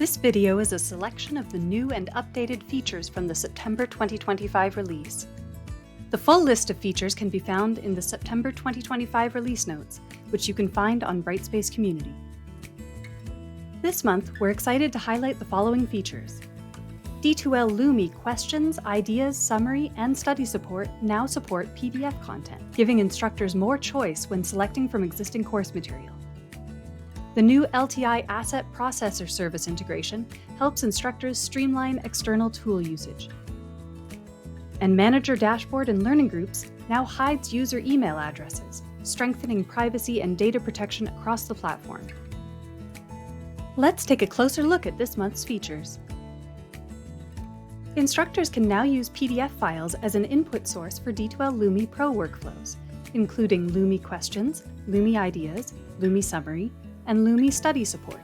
This video is a selection of the new and updated features from the September 2025 release. The full list of features can be found in the September 2025 release notes, which you can find on Brightspace Community. This month, we're excited to highlight the following features. D2L Lumi Questions, Ideas, Summary, and Study Support now support PDF content, giving instructors more choice when selecting from existing course material. The new LTI Asset Processor Service integration helps instructors streamline external tool usage. And Manager Dashboard and Learning Groups now hides user email addresses, strengthening privacy and data protection across the platform. Let's take a closer look at this month's features. Instructors can now use PDF files as an input source for D2L Lumi Pro workflows, including Lumi Questions, Lumi Ideas, Lumi Summary, and Lumi Study Support.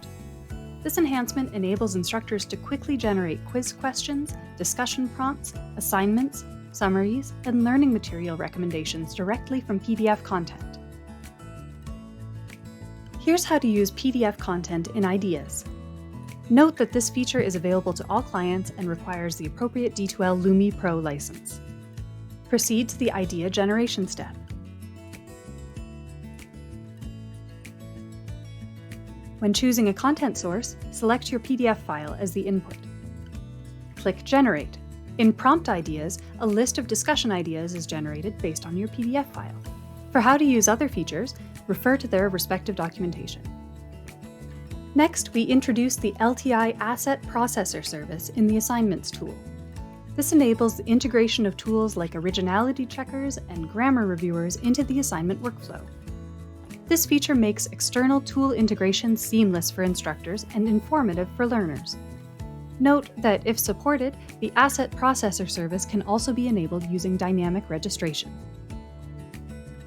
This enhancement enables instructors to quickly generate quiz questions, discussion prompts, assignments, summaries, and learning material recommendations directly from PDF content. Here's how to use PDF content in Ideas. Note that this feature is available to all clients and requires the appropriate D2L Lumi Pro license. Proceed to the idea generation step. When choosing a content source, select your PDF file as the input. Click Generate. In Prompt Ideas, a list of discussion ideas is generated based on your PDF file. For how to use other features, refer to their respective documentation. Next, we introduce the LTI Asset Processor Service in the Assignments tool. This enables the integration of tools like originality checkers and grammar reviewers into the assignment workflow. This feature makes external tool integration seamless for instructors and informative for learners. Note that if supported, the Asset Processor Service can also be enabled using dynamic registration.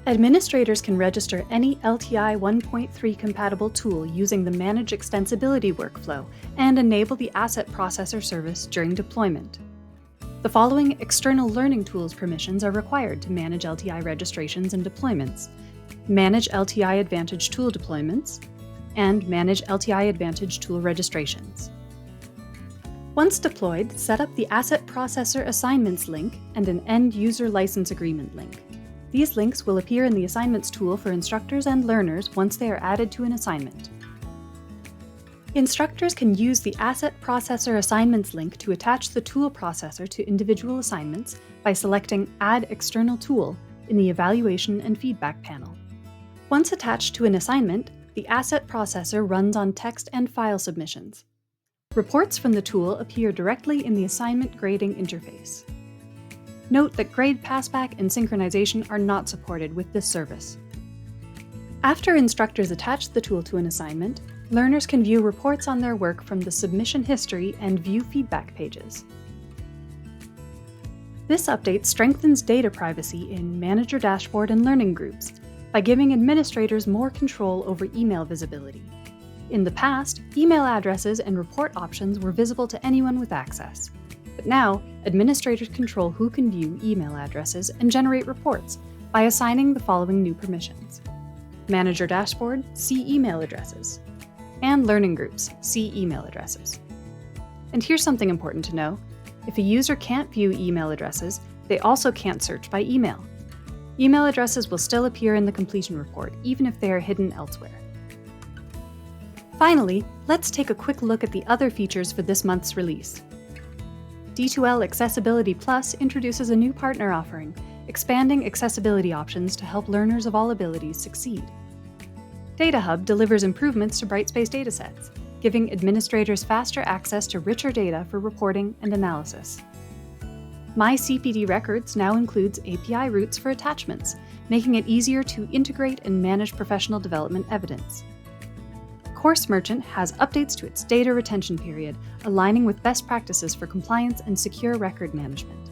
Administrators can register any LTI 1.3 compatible tool using the Manage Extensibility workflow and enable the Asset Processor Service during deployment. The following external learning tools permissions are required to manage LTI registrations and deployments: Manage LTI Advantage tool deployments, and Manage LTI Advantage tool registrations. Once deployed, set up the Asset Processor Assignments link and an End User License Agreement link. These links will appear in the Assignments tool for instructors and learners once they are added to an assignment. Instructors can use the Asset Processor Assignments link to attach the tool processor to individual assignments by selecting Add External Tool in the Evaluation and Feedback panel. Once attached to an assignment, the Asset Processor runs on text and file submissions. Reports from the tool appear directly in the assignment grading interface. Note that grade passback and synchronization are not supported with this service. After instructors attach the tool to an assignment, learners can view reports on their work from the submission history and view feedback pages. This update strengthens data privacy in Manager Dashboard and Learning Groups by giving administrators more control over email visibility. In the past, email addresses and report options were visible to anyone with access. But now, administrators control who can view email addresses and generate reports by assigning the following new permissions. Manager Dashboard, see email addresses. And Learning Groups, see email addresses. And here's something important to know. If a user can't view email addresses, they also can't search by email. Email addresses will still appear in the completion report, even if they are hidden elsewhere. Finally, let's take a quick look at the other features for this month's release. D2L Accessibility Plus introduces a new partner offering, expanding accessibility options to help learners of all abilities succeed. Data Hub delivers improvements to Brightspace datasets, giving administrators faster access to richer data for reporting and analysis. My CPD Records now includes API routes for attachments, making it easier to integrate and manage professional development evidence. Course Merchant has updates to its data retention period, aligning with best practices for compliance and secure record management.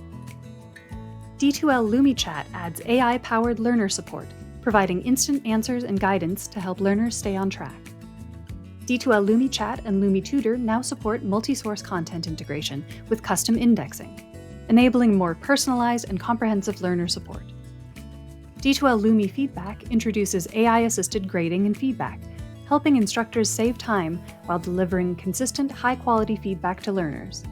D2L Lumi Chat adds AI-powered learner support, providing instant answers and guidance to help learners stay on track. D2L Lumi Chat and Lumi Tutor now support multi-source content integration with custom indexing, enabling more personalized and comprehensive learner support. D2L Lumi Feedback introduces AI-assisted grading and feedback, helping instructors save time while delivering consistent, high-quality feedback to learners.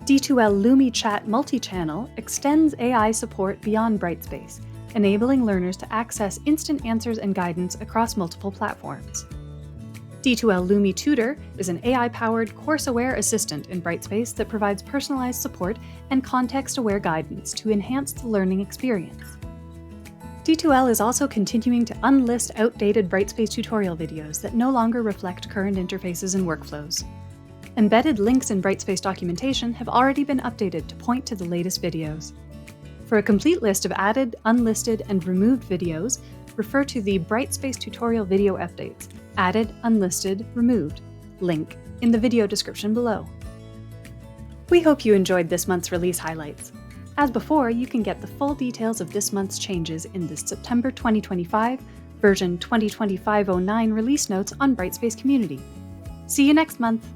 D2L Lumi Chat Multi-Channel extends AI support beyond Brightspace, enabling learners to access instant answers and guidance across multiple platforms. D2L Lumi Tutor is an AI-powered, course-aware assistant in Brightspace that provides personalized support and context-aware guidance to enhance the learning experience. D2L is also continuing to unlist outdated Brightspace tutorial videos that no longer reflect current interfaces and workflows. Embedded links in Brightspace documentation have already been updated to point to the latest videos. For a complete list of added, unlisted, and removed videos, refer to the Brightspace tutorial video updates, added, unlisted, removed, link in the video description below. We hope you enjoyed this month's release highlights. As before, you can get the full details of this month's changes in the September 2025 version 2025-09 release notes on Brightspace Community. See you next month!